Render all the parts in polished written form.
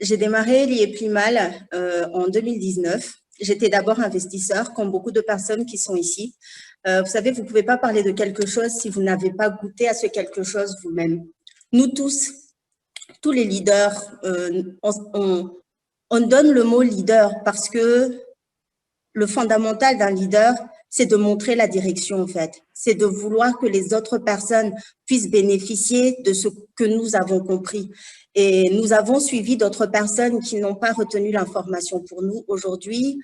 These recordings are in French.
J'ai démarré l'IEPLIMAL en 2019. J'étais d'abord investisseur, comme beaucoup de personnes qui sont ici. Vous savez, vous ne pouvez pas parler de quelque chose si vous n'avez pas goûté à ce quelque chose vous-même. Nous tous les leaders, on donne le mot leader parce que le fondamental d'un leader, c'est de montrer la direction, en fait. C'est de vouloir que les autres personnes puissent bénéficier de ce que nous avons compris. Et nous avons suivi d'autres personnes qui n'ont pas retenu l'information pour nous. Aujourd'hui,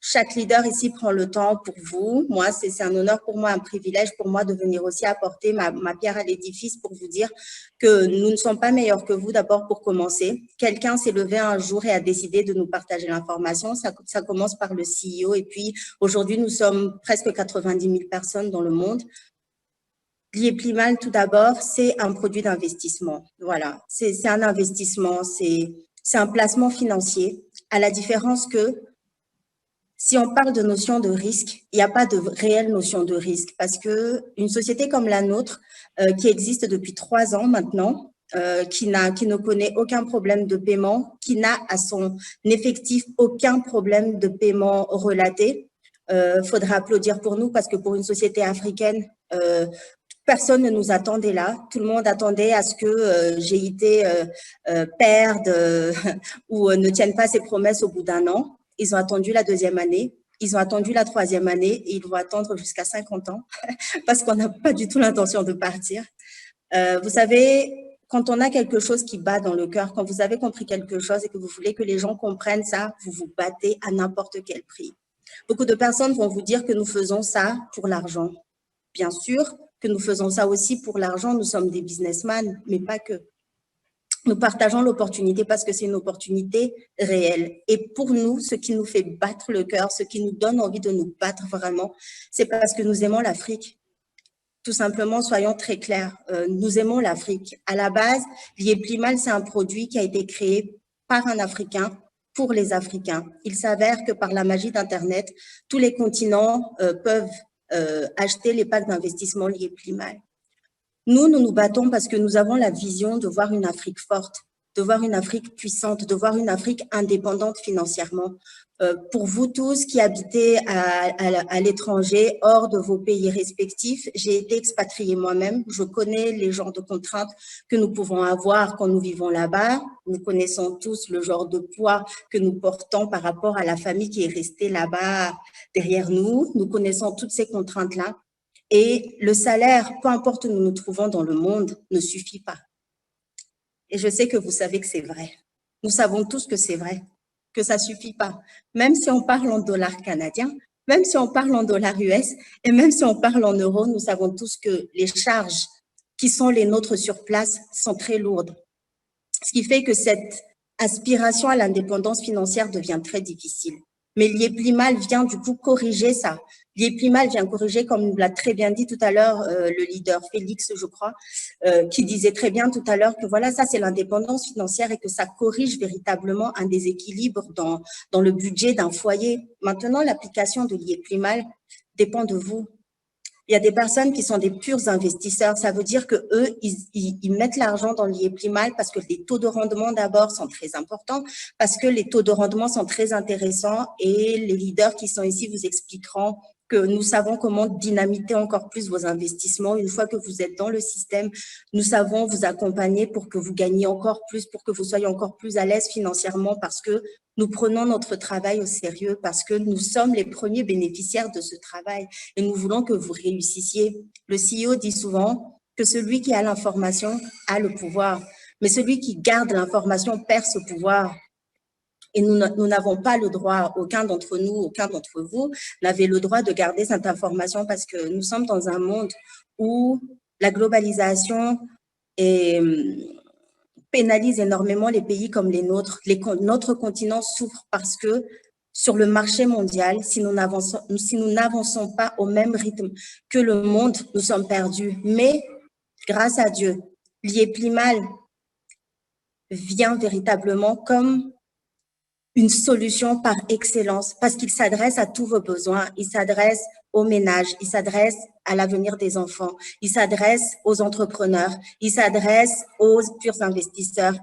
chaque leader ici prend le temps pour vous. Moi, c'est un honneur pour moi, un privilège pour moi de venir aussi apporter ma pierre à l'édifice pour vous dire que nous ne sommes pas meilleurs que vous, d'abord pour commencer. Quelqu'un s'est levé un jour et a décidé de nous partager l'information. Ça commence par le CEO et puis aujourd'hui, nous sommes presque 90 000 personnes dans le monde. L'IEPLIMAL, tout d'abord, c'est un produit d'investissement. Voilà, c'est un investissement, c'est un placement financier, à la différence que si on parle de notion de risque, il n'y a pas de réelle notion de risque parce qu'une société comme la nôtre, qui existe depuis 3 ans maintenant, qui ne connaît aucun problème de paiement, qui n'a à son effectif aucun problème de paiement relaté, faudra applaudir pour nous parce que pour une société africaine, personne ne nous attendait là. Tout le monde attendait à ce que GIT perde ou ne tienne pas ses promesses au bout d'un an. Ils ont attendu la 2e année, ils ont attendu la 3e année et ils vont attendre jusqu'à 50 ans parce qu'on n'a pas du tout l'intention de partir. Vous savez, quand on a quelque chose qui bat dans le cœur, quand vous avez compris quelque chose et que vous voulez que les gens comprennent ça, vous vous battez à n'importe quel prix. Beaucoup de personnes vont vous dire que nous faisons ça pour l'argent. Bien sûr que nous faisons ça aussi pour l'argent, nous sommes des businessmen, mais pas que. Nous partageons l'opportunité parce que c'est une opportunité réelle. Et pour nous, ce qui nous fait battre le cœur, ce qui nous donne envie de nous battre vraiment, c'est parce que nous aimons l'Afrique. Tout simplement, soyons très clairs, nous aimons l'Afrique. À la base, l'IEPLIMAL, c'est un produit qui a été créé par un Africain pour les Africains. Il s'avère que par la magie d'Internet, tous les continents peuvent acheter les packs d'investissement l'IEPLIMAL. Nous nous battons parce que nous avons la vision de voir une Afrique forte, de voir une Afrique puissante, de voir une Afrique indépendante financièrement. Pour vous tous qui habitez à l'étranger, hors de vos pays respectifs, j'ai été expatriée moi-même. Je connais les genres de contraintes que nous pouvons avoir quand nous vivons là-bas. Nous connaissons tous le genre de poids que nous portons par rapport à la famille qui est restée là-bas derrière nous. Nous connaissons toutes ces contraintes-là. Et le salaire, peu importe où nous nous trouvons dans le monde, ne suffit pas. Et je sais que vous savez que c'est vrai. Nous savons tous que c'est vrai, que ça ne suffit pas. Même si on parle en dollars canadiens, même si on parle en dollars US, et même si on parle en euros, nous savons tous que les charges qui sont les nôtres sur place sont très lourdes. Ce qui fait que cette aspiration à l'indépendance financière devient très difficile. Mais l'IEPLIMAL vient du coup corriger ça. L'IEPLIMAL vient corriger, comme l'a très bien dit tout à l'heure le leader Félix, je crois, qui disait très bien tout à l'heure que voilà, ça c'est l'indépendance financière et que ça corrige véritablement un déséquilibre dans le budget d'un foyer. Maintenant, l'application de l'IEPLIMAL dépend de vous. Il y a des personnes qui sont des purs investisseurs. Ça veut dire que eux, ils mettent l'argent dans l'IEPLIMAL parce que les taux de rendement d'abord sont très importants, parce que les taux de rendement sont très intéressants et les leaders qui sont ici vous expliqueront que nous savons comment dynamiter encore plus vos investissements. Une fois que vous êtes dans le système, nous savons vous accompagner pour que vous gagnez encore plus, pour que vous soyez encore plus à l'aise financièrement parce que nous prenons notre travail au sérieux, parce que nous sommes les premiers bénéficiaires de ce travail et nous voulons que vous réussissiez. Le CEO dit souvent que celui qui a l'information a le pouvoir, mais celui qui garde l'information perd ce pouvoir. Et nous n'avons pas le droit, aucun d'entre nous, aucun d'entre vous, n'avait le droit de garder cette information parce que nous sommes dans un monde où la globalisation pénalise énormément les pays comme les nôtres. Notre continent souffre parce que sur le marché mondial, si nous n'avançons pas au même rythme que le monde, nous sommes perdus. Mais grâce à Dieu, l'IEPLIMAL vient véritablement comme une solution par excellence parce qu'il s'adresse à tous vos besoins. Il s'adresse aux ménages, il s'adresse à l'avenir des enfants, il s'adresse aux entrepreneurs, il s'adresse aux purs investisseurs.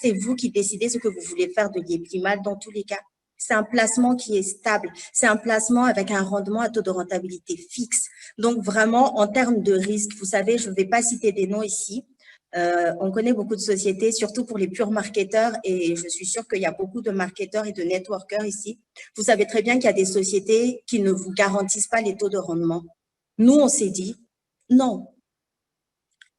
C'est vous qui décidez ce que vous voulez faire de Liéplimal dans tous les cas. C'est un placement qui est stable, c'est un placement avec un rendement à taux de rentabilité fixe. Donc vraiment, en termes de risque, vous savez, je ne vais pas citer des noms ici, on connaît beaucoup de sociétés, surtout pour les purs marketeurs, et je suis sûre qu'il y a beaucoup de marketeurs et de networkers ici. Vous savez très bien qu'il y a des sociétés qui ne vous garantissent pas les taux de rendement. Nous, on s'est dit, non.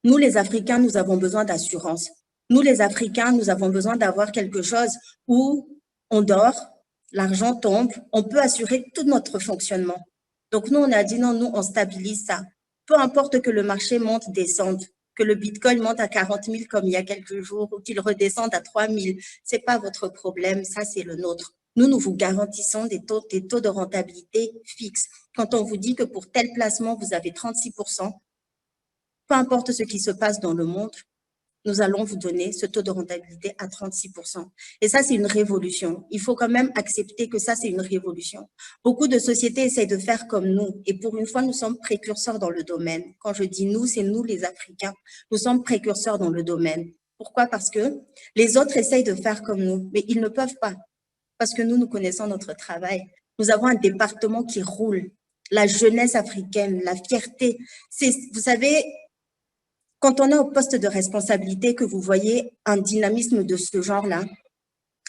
Nous, les Africains, nous avons besoin d'assurance. Nous, les Africains, nous avons besoin d'avoir quelque chose où on dort, l'argent tombe, on peut assurer tout notre fonctionnement. Donc, nous, on a dit non, nous, on stabilise ça. Peu importe que le marché monte, descende, que le Bitcoin monte à 40 000 comme il y a quelques jours ou qu'il redescende à 3 000, ce n'est pas votre problème, ça, c'est le nôtre. Nous, nous vous garantissons des taux de rentabilité fixes. Quand on vous dit que pour tel placement, vous avez 36%, peu importe ce qui se passe dans le monde, nous allons vous donner ce taux de rentabilité à 36%. Et ça, c'est une révolution. Il faut quand même accepter que ça, c'est une révolution. Beaucoup de sociétés essayent de faire comme nous. Et pour une fois, nous sommes précurseurs dans le domaine. Quand je dis nous, c'est nous les Africains. Nous sommes précurseurs dans le domaine. Pourquoi? Parce que les autres essayent de faire comme nous, mais ils ne peuvent pas. Parce que nous connaissons notre travail. Nous avons un département qui roule. La jeunesse africaine, la fierté. Vous savez, quand on est au poste de responsabilité, que vous voyez un dynamisme de ce genre-là,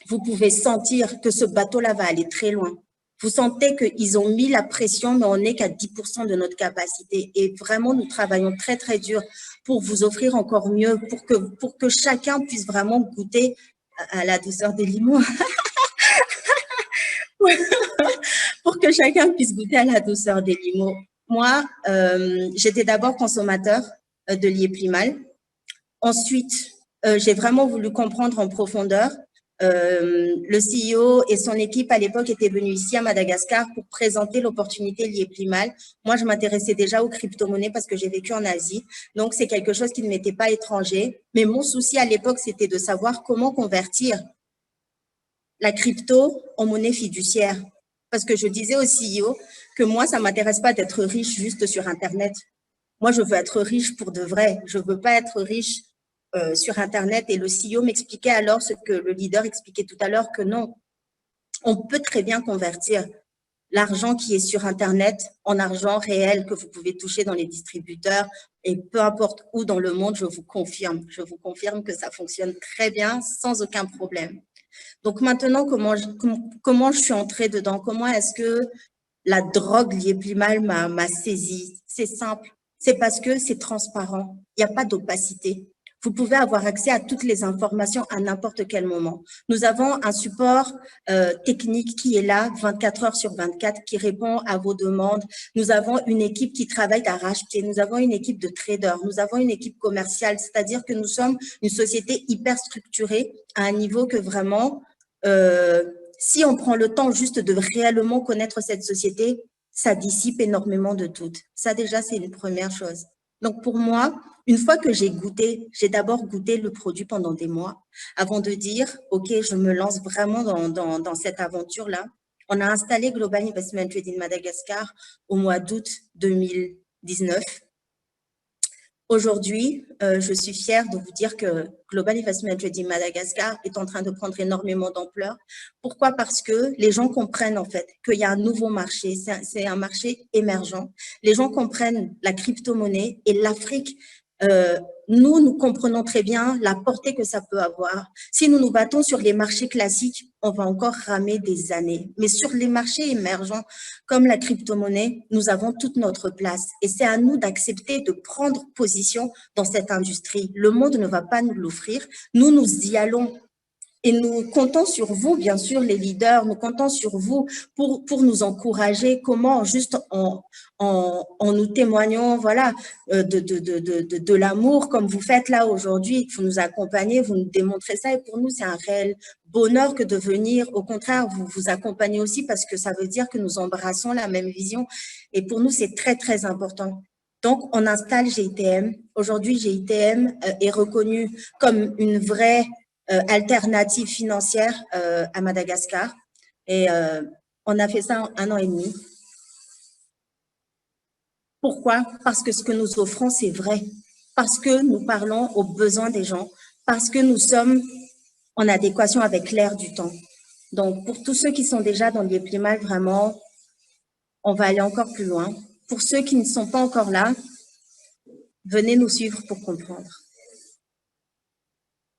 vous pouvez sentir que ce bateau-là va aller très loin. Vous sentez qu'ils ont mis la pression, mais on n'est qu'à 10% de notre capacité. Et vraiment, nous travaillons très, très dur pour vous offrir encore mieux, pour que chacun puisse vraiment goûter à la douceur des limons. Pour que chacun puisse goûter à la douceur des limons. Moi, j'étais d'abord consommateur de Liéplimal. Ensuite, j'ai vraiment voulu comprendre en profondeur. Le CEO et son équipe à l'époque étaient venus ici à Madagascar pour présenter l'opportunité Liéplimal. Moi, je m'intéressais déjà aux crypto-monnaies parce que j'ai vécu en Asie. Donc, c'est quelque chose qui ne m'était pas étranger. Mais mon souci à l'époque, c'était de savoir comment convertir la crypto en monnaie fiduciaire. Parce que je disais au CEO que moi, ça ne m'intéresse pas d'être riche juste sur Internet. Moi, je veux être riche pour de vrai. Je ne veux pas être riche sur Internet. Et le CEO m'expliquait alors ce que le leader expliquait tout à l'heure, que non, on peut très bien convertir l'argent qui est sur Internet en argent réel que vous pouvez toucher dans les distributeurs. Et peu importe où dans le monde, je vous confirme que ça fonctionne très bien sans aucun problème. Donc maintenant, comment je suis entrée dedans? Comment est-ce que la drogue Liéplimal m'a saisie? C'est simple, c'est parce que c'est transparent, il n'y a pas d'opacité. Vous pouvez avoir accès à toutes les informations à n'importe quel moment. Nous avons un support technique qui est là 24 heures sur 24, qui répond à vos demandes. Nous avons une équipe qui travaille d'arrache-pied. Nous avons une équipe de traders. Nous avons une équipe commerciale, c'est-à-dire que nous sommes une société hyper structurée à un niveau que vraiment, si on prend le temps juste de réellement connaître cette société, ça dissipe énormément de doutes. Ça, déjà, c'est une première chose. Donc, pour moi, une fois que j'ai goûté, j'ai d'abord goûté le produit pendant des mois avant de dire, OK, je me lance vraiment dans cette aventure-là. On a installé Global Investment Trading Madagascar au mois d'août 2019. Aujourd'hui, je suis fière de vous dire que Global Investment Trading Madagascar est en train de prendre énormément d'ampleur. Pourquoi? Parce que les gens comprennent en fait qu'il y a un nouveau marché, c'est un marché émergent. Les gens comprennent la crypto-monnaie et l'Afrique. Nous comprenons très bien la portée que ça peut avoir. Si nous nous battons sur les marchés classiques, on va encore ramer des années. Mais sur les marchés émergents, comme la crypto-monnaie, nous avons toute notre place. Et c'est à nous d'accepter de prendre position dans cette industrie. Le monde ne va pas nous l'offrir. Nous y allons. Et nous comptons sur vous, bien sûr, les leaders, nous comptons sur vous pour nous encourager. Comment? Juste en nous témoignant, voilà, de l'amour comme vous faites là aujourd'hui. Vous nous accompagnez, vous nous démontrez ça. Et pour nous, c'est un réel bonheur que de venir. Au contraire, vous accompagnez aussi parce que ça veut dire que nous embrassons la même vision. Et pour nous, c'est très, très important. Donc, on installe GITM. Aujourd'hui, GITM est reconnu comme une vraie alternative financière à Madagascar. Et on a fait ça en 1 an et demi. Pourquoi? Parce que ce que nous offrons, c'est vrai. Parce que nous parlons aux besoins des gens. Parce que nous sommes en adéquation avec l'air du temps. Donc, pour tous ceux qui sont déjà dans l'IEPLIMAL, vraiment, on va aller encore plus loin. Pour ceux qui ne sont pas encore là, venez nous suivre pour comprendre.